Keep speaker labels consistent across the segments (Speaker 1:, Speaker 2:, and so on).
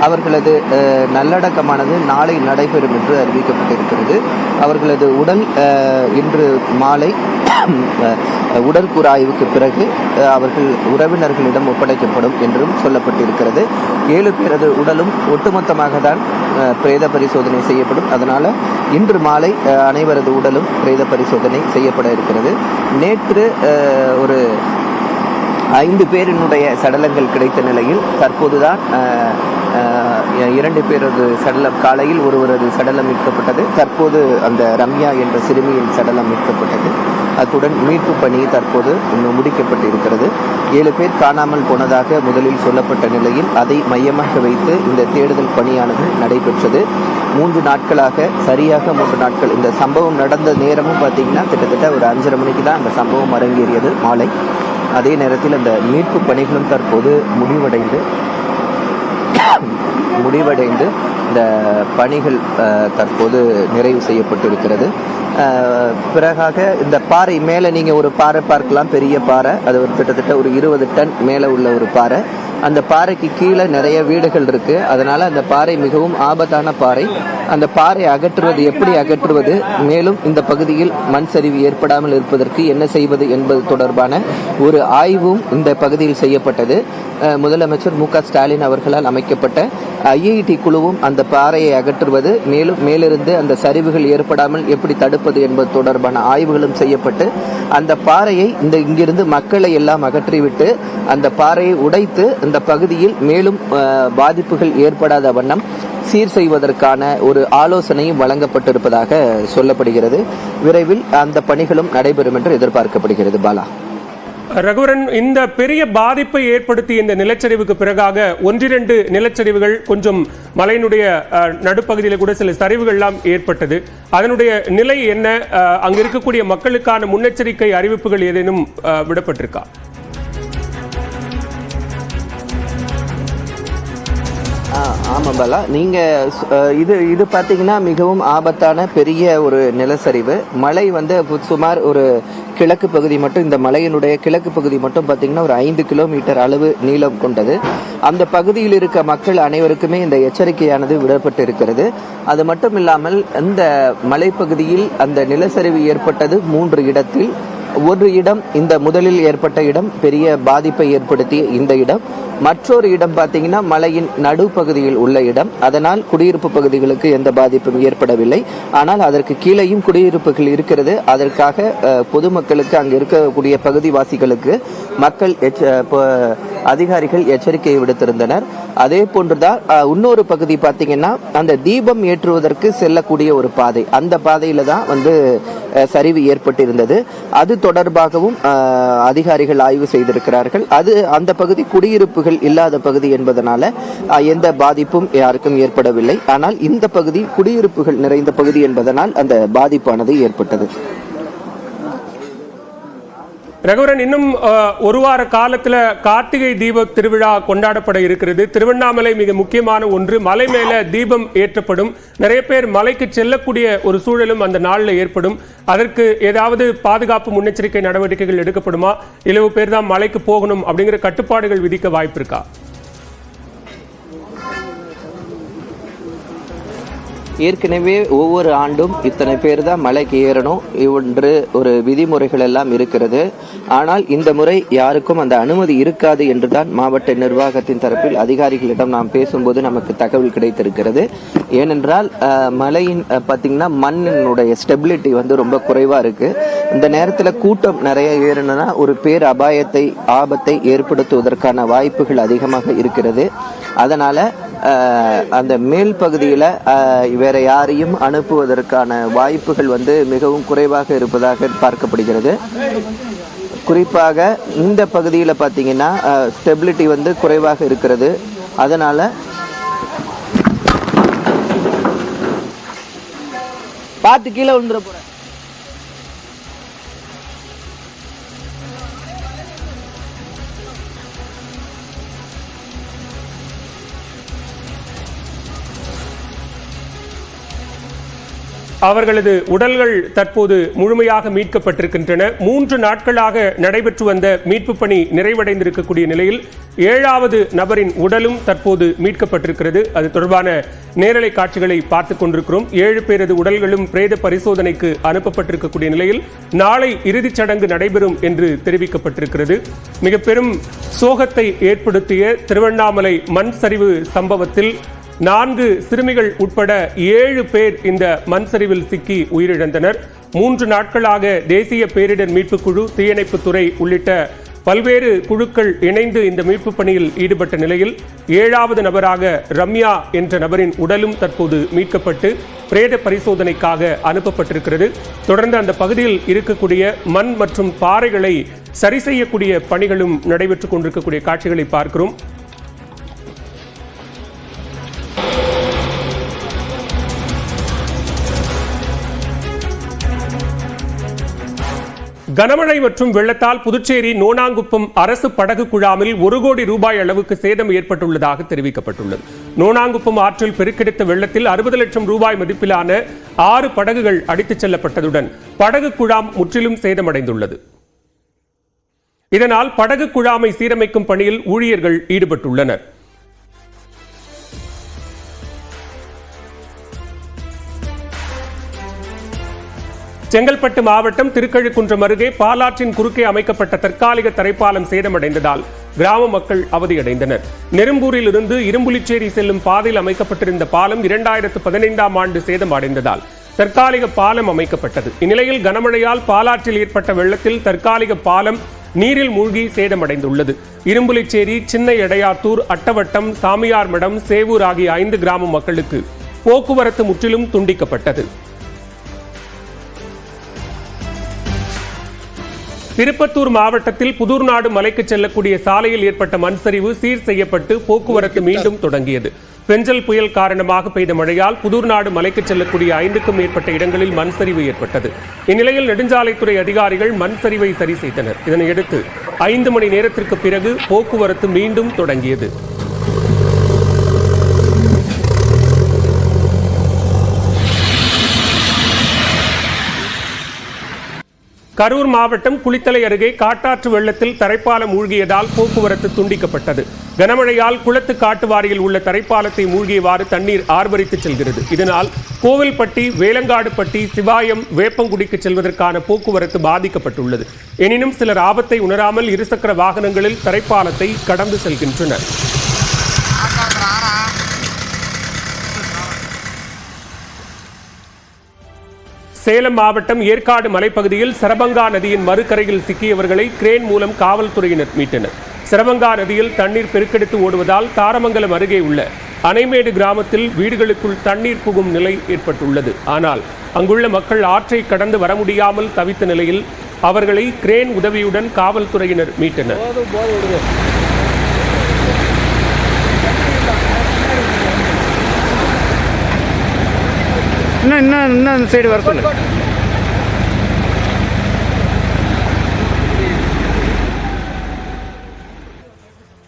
Speaker 1: அவர்களது நல்லடக்கமானது நாளை நடைபெறும் என்று அறிவிக்கப்பட்டிருக்கிறது. அவர்களது உடல் இன்று மாலை உடற்கூறாய்வுக்கு பிறகு அவர்கள் உறவினர்களிடம் ஒப்படைக்கப்படும் என்றும் சொல்லப்பட்டிருக்கிறது. 7 பேரது உடலும் ஒட்டுமொத்தமாக தான் பிரேத பரிசோதனை செய்யப்படும். அதனால் இன்று மாலை அனைவரது உடலும் பிரேத பரிசோதனை செய்யப்பட இருக்கிறது. நேற்று ஒரு 5 பேரினுடைய சடலங்கள் கிடைத்த நிலையில் தற்போதுதான் 2 பேரது சடலம், காலையில் ஒருவரது சடலம் மீட்கப்பட்டது. தற்போது அந்த ரம்யா என்ற சிறுமியின் சடலம் மீட்கப்பட்டது. அத்துடன் மீட்பு பணி தற்போது முடிக்கப்பட்டிருக்கிறது. 7 பேர் காணாமல் போனதாக முதலில் சொல்லப்பட்ட நிலையில் அதை மையமாக வைத்து இந்த தேடுதல் பணியானது நடைபெற்றது. 3 நாட்களாக, சரியாக 3 நாட்கள். இந்த சம்பவம் நடந்த நேரமும் பார்த்தீங்கன்னா கிட்டத்தட்ட ஒரு 5:30 மணிக்கு தான் அந்த சம்பவம் அரங்கேறியது மாலை. அதே நேரத்தில் அந்த மீட்பு பணிகளும் தற்போது முடிவடைந்து இந்த பணிகள் தற்போது நிறைவு செய்யப்பட்டிருக்கிறது. பிறகாக இந்த பாறை மேலே நீங்கள் ஒரு பாறை பார்க்கலாம், பெரிய பாறை. அது ஒரு கிட்டத்தட்ட ஒரு 20 டன் மேலே உள்ள ஒரு பாறை. அந்த பாறைக்கு கீழே நிறைய வீடுகள் இருக்கு. அதனால அந்த பாறை மிகவும் ஆபத்தான பாறை. அந்த பாறை எப்படி அகற்றுவது, மேலும் இந்த பகுதியில் மண் சரிவு ஏற்படாமல் இருப்பதற்கு என்ன செய்வது என்பது தொடர்பான ஒரு ஆய்வும் இந்த பகுதியில் செய்யப்பட்டது. முதலமைச்சர் மு.க. ஸ்டாலின் அவர்களால் அமைக்கப்பட்ட IIT குழுவும் அந்த பாறையை அகற்றுவது, மேலும் மேலிருந்து அந்த சரிவுகள் ஏற்படாமல் எப்படி தடுப்பது என்பது தொடர்பான ஆய்வுகளும் செய்யப்பட்டு அந்த பாறையை இங்கிருந்து மக்களை எல்லாம் அகற்றிவிட்டு அந்த பாறையை உடைத்து இந்த பகுதியில் மேலும் பாதிப்புகள் ஏற்படாத வண்ணம் சீர் செய்வதற்கான ஒரு ஆலோசனையும் வழங்கப்பட்டிருப்பதாக சொல்லப்படுகிறது. விரைவில் அந்த பணிகளும் நடைபெறும் என்று எதிர்பார்க்கப்படுகிறது. பாலா.
Speaker 2: ரகுவரன், இந்த பெரிய பாதிப்பை ஏற்படுத்திய இந்த நிலச்சரிவுக்கு பிறகாக 1-2 நிலச்சரிவுகள், கொஞ்சம் மலையினுடைய நடுப்பகுதியில் கூட சில சரிவுகள்லாம் ஏற்பட்டது. அதனுடைய நிலை என்ன? அங்கு இருக்கக்கூடிய மக்களுக்கான முன்னெச்சரிக்கை அறிவிப்புகள் ஏதேனும் விடப்பட்டிருக்கா?
Speaker 1: ஆமாம் பாலா, நீங்கள் இது பார்த்தீங்கன்னா மிகவும் ஆபத்தான பெரிய ஒரு நிலச்சரிவு. மலை சுமார் ஒரு கிழக்கு பகுதி மட்டும், இந்த மலையினுடைய கிழக்கு பகுதி மட்டும் பார்த்தீங்கன்னா ஒரு 5 கிலோமீட்டர் அளவு நீளம் கொண்டது. அந்த பகுதியில் இருக்க மக்கள் அனைவருக்குமே இந்த எச்சரிக்கையானது விடப்பட்டு இருக்கிறது. அது மட்டும் இல்லாமல் இந்த மலைப்பகுதியில் அந்த நிலச்சரிவு ஏற்பட்டது 3 இடத்தில். ஒரு இடம், இந்த முதலில் ஏற்பட்ட இடம் பெரிய பாதிப்பை ஏற்படுத்திய இந்த இடம். மற்றொரு இடம் பார்த்தீங்கன்னா மலையின் நடுப்பகுதியில் உள்ள இடம். அதனால் குடியிருப்பு பகுதிகளுக்கு எந்த பாதிப்பும் ஏற்படவில்லை. ஆனால் அதற்கு கீழேயும் குடியிருப்புகள் இருக்கிறது. அதற்காக பொதுமக்களுக்கு, அங்கு இருக்கக்கூடிய பகுதிவாசிகளுக்கு அதிகாரிகள் எச்சரிக்கையை விடுத்திருந்தனர். அதே போன்றுதான் இன்னொரு பகுதி பார்த்தீங்கன்னா அந்த தீபம் ஏற்றுவதற்கு செல்லக்கூடிய ஒரு பாதை, அந்த பாதையில தான் சரிவு ஏற்பட்டிருந்தது. அது தொடர்பாகவும் அதிகாரிகள் ஆய்வு செய்திருக்கிறார்கள். அந்த பகுதி குடியிருப்புகள் இல்லாத பகுதி என்பதனால எந்த பாதிப்பும் யாருக்கும் ஏற்படவில்லை. ஆனால் இந்த பகுதி குடியிருப்புகள் நிறைந்த பகுதி என்பதனால் அந்த பாதிப்பானது ஏற்பட்டது.
Speaker 2: ரகுவரன், இன்னும் ஒரு வார காலத்துல கார்த்திகை தீப திருவிழா கொண்டாடப்பட இருக்கிறது. திருவண்ணாமலை மிக முக்கியமான ஒன்று. மலை மேல தீபம் ஏற்றப்படும். நிறைய பேர் மலைக்கு செல்லக்கூடிய ஒரு சூழலும் அந்த நாளில் ஏற்படும். அதற்கு ஏதாவது பாதுகாப்பு முன்னெச்சரிக்கை நடவடிக்கைகள் எடுக்கப்படுமா? இவ்வளவு பேர் தான் மலைக்கு போகணும் அப்படிங்கிற கட்டுப்பாடுகள் விதிக்க வாய்ப்பு இருக்கா?
Speaker 1: ஏற்கனவே ஒவ்வொரு ஆண்டும் இத்தனை பேர் தான் மலைக்கு ஏறணும் என்று ஒரு விதிமுறைகள் எல்லாம் இருக்கிறது. ஆனால் இந்த முறை யாருக்கும் அந்த அனுமதி இருக்காது என்றுதான் மாவட்ட நிர்வாகத்தின் தரப்பில் அதிகாரிகளிடம் நாம் பேசும்போது நமக்கு தகவல் கிடைத்திருக்கிறது. ஏனென்றால் மலையின் பார்த்தீங்கன்னா மண்ணினுடைய ஸ்டெபிலிட்டி ரொம்ப குறைவா இருக்கு. இந்த நேரத்தில் கூட்டம் நிறைய ஏறணும்னா ஒரு ஆபத்தை ஏற்படுத்துவதற்கான வாய்ப்புகள் அதிகமாக இருக்கிறது. அதனால அந்த மேல் பகுதியில் வேற யாரையும் அனுப்புவதற்கான வாய்ப்புகள் மிகவும் குறைவாக இருப்பதாக பார்க்கப்படுகிறது. குறிப்பாக இந்த பகுதியில் பார்த்தீங்கன்னா ஸ்டெபிலிட்டி குறைவாக இருக்கிறது. அதனால பார்த்து கீழே விழுந்துட போற.
Speaker 2: அவர்களது உடல்கள் தற்போது முழுமையாக மீட்கப்பட்டிருக்கின்றன. 3 நாட்களாக நடைபெற்று வந்த மீட்பு பணி நிறைவடைந்திருக்கக்கூடிய நிலையில் 7வது நபரின் உடலும் தற்போது மீட்கப்பட்டிருக்கிறது. அது தொடர்பான நேரலை காட்சிகளை பார்த்துக் கொண்டிருக்கிறோம். 7 பேரது உடல்களும் பிரேத பரிசோதனைக்கு அனுப்பப்பட்டிருக்கக்கூடிய நிலையில் நாளை இறுதிச் சடங்கு நடைபெறும் என்று தெரிவிக்கப்பட்டிருக்கிறது. மிக பெரும் சோகத்தை ஏற்படுத்திய திருவண்ணாமலை மண் சரிவு சம்பவத்தில் 4 சிறுமிகள் உட்பட 7 பேர் இந்த மண் சரிவில் சிக்கி உயிரிழந்தனர். 3 நாட்களாக தேசிய பேரிடர் மீட்புக் குழு, தீயணைப்புத்துறை உள்ளிட்ட பல்வேறு குழுக்கள் இணைந்து இந்த மீட்பு பணியில் ஈடுபட்ட நிலையில் 7வது நபராக ரம்யா என்ற நபரின் உடலும் தற்போது மீட்கப்பட்டு பிரேத பரிசோதனைக்காக அனுப்பப்பட்டிருக்கிறது. தொடர்ந்து அந்த பகுதியில் இருக்கக்கூடிய மண் மற்றும் பாறைகளை சரி செய்யக்கூடிய பணிகளும் நடைபெற்றுக் கொண்டிருக்கக்கூடிய காட்சிகளை பார்க்கிறோம். கனமழை மற்றும் வெள்ளத்தால் புதுச்சேரி நோனாங்குப்பம் அரசு படகு குழாமில் 1 கோடி ரூபாய் அளவுக்கு சேதம் ஏற்பட்டுள்ளதாக தெரிவிக்கப்பட்டுள்ளது. நோனாங்குப்பம் ஆற்றில் பெருக்கெடுத்த வெள்ளத்தில் 60 லட்சம் ரூபாய் மதிப்பிலான 6 படகுகள் அடித்துச் செல்லப்பட்டதுடன் படகு குழாம் முற்றிலும் சேதமடைந்துள்ளது. இதனால் படகு குழாமை சீரமைக்கும் பணியில் ஊழியர்கள் ஈடுபட்டுள்ளனர். செங்கல்பட்டு மாவட்டம் திருக்கழுக்குன்றம் அருகே பாலாற்றின் குறுக்கே அமைக்கப்பட்ட தற்காலிக தரைப்பாலம் சேதமடைந்ததால் கிராம மக்கள் அவதியடைந்தனர். நெரும்பூரில் இருந்து இரும்புலிச்சேரி செல்லும் பாதையில் அமைக்கப்பட்டிருந்த பாலம் 2015ஆம் ஆண்டு சேதமடைந்ததால் தற்காலிக பாலம் அமைக்கப்பட்டது. இந்நிலையில் கனமழையால் பாலாற்றில் ஏற்பட்ட வெள்ளத்தில் தற்காலிக பாலம் நீரில் மூழ்கி சேதமடைந்துள்ளது. இரும்புலிச்சேரி, சின்ன எடையாத்தூர், அட்டவட்டம், சாமியார்மடம், சேவூர் ஆகிய 5 கிராம மக்களுக்கு போக்குவரத்து முற்றிலும் துண்டிக்கப்பட்டது. திருப்பத்தூர் மாவட்டத்தில் புதூர்நாடு மலைக்கு செல்லக்கூடிய சாலையில் ஏற்பட்ட மண் சரிவு சீர் செய்யப்பட்டு போக்குவரத்து மீண்டும் தொடங்கியது. பெஞ்சல் புயல் காரணமாக பெய்த மழையால் புதூர்நாடு மலைக்கு செல்லக்கூடிய 5க்கும் மேற்பட்ட இடங்களில் மண் சரிவு ஏற்பட்டது. இந்நிலையில் நெடுஞ்சாலைத்துறை அதிகாரிகள் மண் சரிவை சரி செய்தனர். இதனையடுத்து 5 மணி நேரத்திற்கு பிறகு போக்குவரத்து மீண்டும் தொடங்கியது. கரூர் மாவட்டம் குளித்தலை அருகே காட்டாற்று வெள்ளத்தில் தரைப்பாலம் மூழ்கியதால் போக்குவரத்து துண்டிக்கப்பட்டது. கனமழையால் குளத்து காட்டுவாரியில் உள்ள தரைப்பாலத்தை மூழ்கியவாறு தண்ணீர் ஆர்ப்பரித்து செல்கிறது. இதனால் கோவில்பட்டி, வேலங்காடுபட்டி, சிவாயம், வேப்பங்குடிக்கு செல்வதற்கான போக்குவரத்து பாதிக்கப்பட்டுள்ளது. எனினும் சிலர் ஆபத்தை உணராமல் இருசக்கர வாகனங்களில் தரைப்பாலத்தை கடந்து செல்கின்றனர். சேலம் மாவட்டம் ஏற்காடு மலைப்பகுதியில் சரபங்கா நதியின் மறுகரையில் சிக்கியவர்களை கிரேன் மூலம் காவல்துறையினர் மீட்டனர். சரபங்கா நதியில் தண்ணீர் பெருக்கெடுத்து ஓடுவதால் தாரமங்கலம் அருகே உள்ள அணைமேடு கிராமத்தில் வீடுகளுக்குள் தண்ணீர் புகும் நிலை ஏற்பட்டுள்ளது. ஆனால் அங்குள்ள மக்கள் ஆற்றை கடந்து வர முடியாமல் தவித்த நிலையில் அவர்களை கிரேன் உதவியுடன் காவல்துறையினர் மீட்டனர். சைடு வர சொல்லு.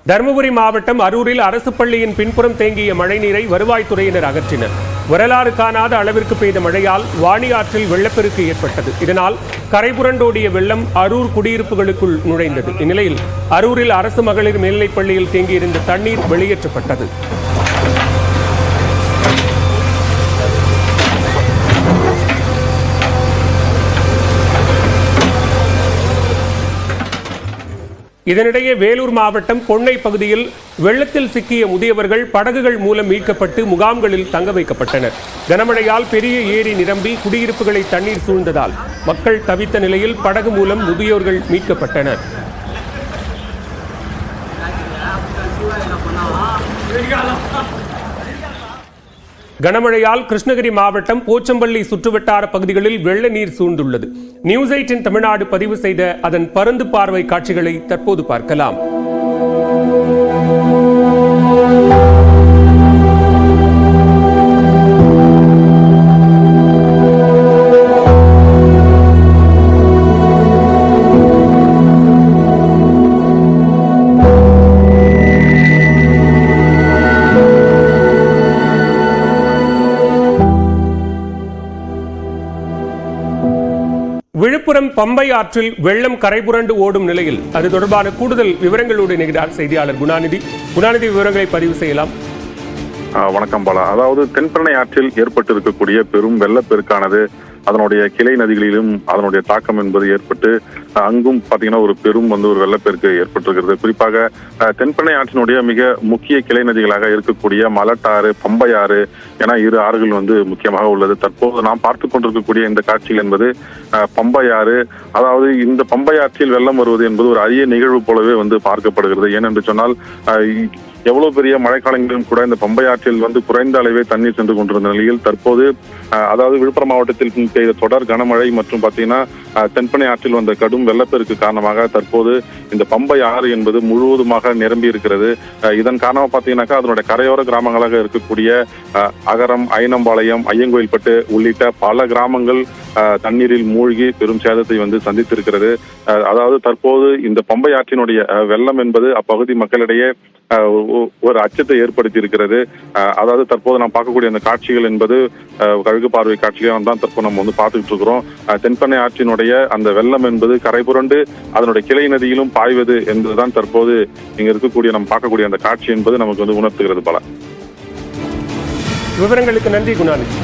Speaker 2: தருமபுரி மாவட்டம் அரூரில் அரசு பள்ளியின் பின்புறம் தேங்கிய மழைநீரை வருவாய்த்துறையினர் அகற்றினர். வரலாறு காணாத அளவிற்கு பெய்த மழையால் வாணி ஆற்றில் வெள்ளப்பெருக்கு ஏற்பட்டது. இதனால் கரைபுரண்டோடிய வெள்ளம் அரூர் குடியிருப்புகளுக்குள் நுழைந்தது. இந்நிலையில் அரூரில் அரசு மகளிர் மேல்நிலைப் பள்ளியில் தேங்கியிருந்த தண்ணீர் வெளியேற்றப்பட்டது. இதனிடையே வேலூர் மாவட்டம் பொன்னை பகுதியில் வெள்ளத்தில் சிக்கிய முதியவர்கள் படகுகள் மூலம் மீட்கப்பட்டு முகாம்களில் தங்க வைக்கப்பட்டனர். கனமழையால் பெரிய ஏரி நிரம்பி குடியிருப்புகளை தண்ணீர் சூழ்ந்ததால் மக்கள் தவித்த நிலையில் படகு மூலம் முதியோர்கள் மீட்கப்பட்டனர். கனமழையால் கிருஷ்ணகிரி மாவட்டம் போச்சம்பள்ளி சுற்றுவட்டார பகுதிகளில் வெள்ள நீர் சூழ்ந்துள்ளது. நியூஸ் 8 தமிழ்நாடு பதிவு செய்த அதன் பருந்து பார்வை காட்சிகளை தற்போது பார்க்கலாம். ராமேஸ்வரம் பம்பை ஆற்றில் வெள்ளம் கரைபுரண்டு ஓடும் நிலையில் அது தொடர்பான கூடுதல் விவரங்களோடு இணைகிறார் செய்தியாளர் குணாநிதி. விவரங்களை பதிவு செய்யலாம்.
Speaker 3: வணக்கம் பாலா. அதாவது தென்பெண்ணை ஆற்றில் ஏற்பட்டிருக்கக்கூடிய பெரும் வெள்ளப்பெருக்கானது அதனுடைய கிளை நதிகளிலும் அதனுடைய தாக்கம் என்பது ஏற்பட்டு அங்கும் பாத்தீங்கன்னா ஒரு பெரும் ஒரு வெள்ளப்பெருக்கு ஏற்பட்டிருக்கிறது. குறிப்பாக தென்பெண்ணை ஆற்றினுடைய மிக முக்கிய கிளை நதிகளாக இருக்கக்கூடிய மலட்டாறு, பம்பையாறு என இரு ஆறுகள் முக்கியமாக உள்ளது. தற்போது நாம் பார்த்து கொண்டிருக்கக்கூடிய இந்த காட்சிகள் என்பது பம்பையாறு. அதாவது இந்த பம்பையாற்றில் வெள்ளம் வருவது என்பது ஒரு அரிய நிகழ்வு போலவே பார்க்கப்படுகிறது. ஏனென்று சொன்னால் எவ்வளவு பெரிய மழைக்காலங்களிலும் கூட இந்த பம்பை ஆற்றில் குறைந்த அளவே தண்ணீர் சென்று கொண்டிருந்த நிலையில் தற்போது அதாவது விழுப்புரம் மாவட்டத்தில் பெய்த தொடர் கனமழை மற்றும் பாத்தீங்கன்னா தென்பெண்ணை ஆற்றில் வந்த கடும் வெள்ளப்பெருக்கு காரணமாக தற்போது இந்த பம்பை ஆறு என்பது முழுவதுமாக நிரம்பி இருக்கிறது. இதன் காரணமாக பாத்தீங்கன்னாக்கா அதனுடைய கரையோர கிராமங்களாக இருக்கக்கூடிய அகரம், ஐனம்பாளையம், ஐயங்கோயில்பட்டு உள்ளிட்ட பல கிராமங்கள் தண்ணீரில் மூழ்கி பெரும் சேதத்தை சந்தித்திருக்கிறது. அதாவது தற்போது இந்த பம்பை ஆற்றினுடைய வெள்ளம் என்பது அப்பகுதி மக்களிடையே ஒரு அச்சத்தை ஏற்படுத்தி இருக்கிறது. அதாவது தற்போது நாம் பார்க்கக்கூடிய அந்த காட்சிகள் என்பது கழுகு பார்வை காட்சிகள் தான் தற்போது நம்ம பார்த்துக்கிட்டு இருக்கிறோம். தென்பெண்ணை ஆற்றினுடைய அந்த வெள்ளம் என்பது கரைபுரண்டு அதனுடைய கிளை நதியிலும் பாய்வது என்பதுதான் தற்போது இங்க இருக்கக்கூடிய நம்ம பார்க்கக்கூடிய அந்த காட்சி என்பது நமக்கு உணர்த்துகிறது. பல
Speaker 2: விவரங்களுக்கு நன்றி குணாநிதி.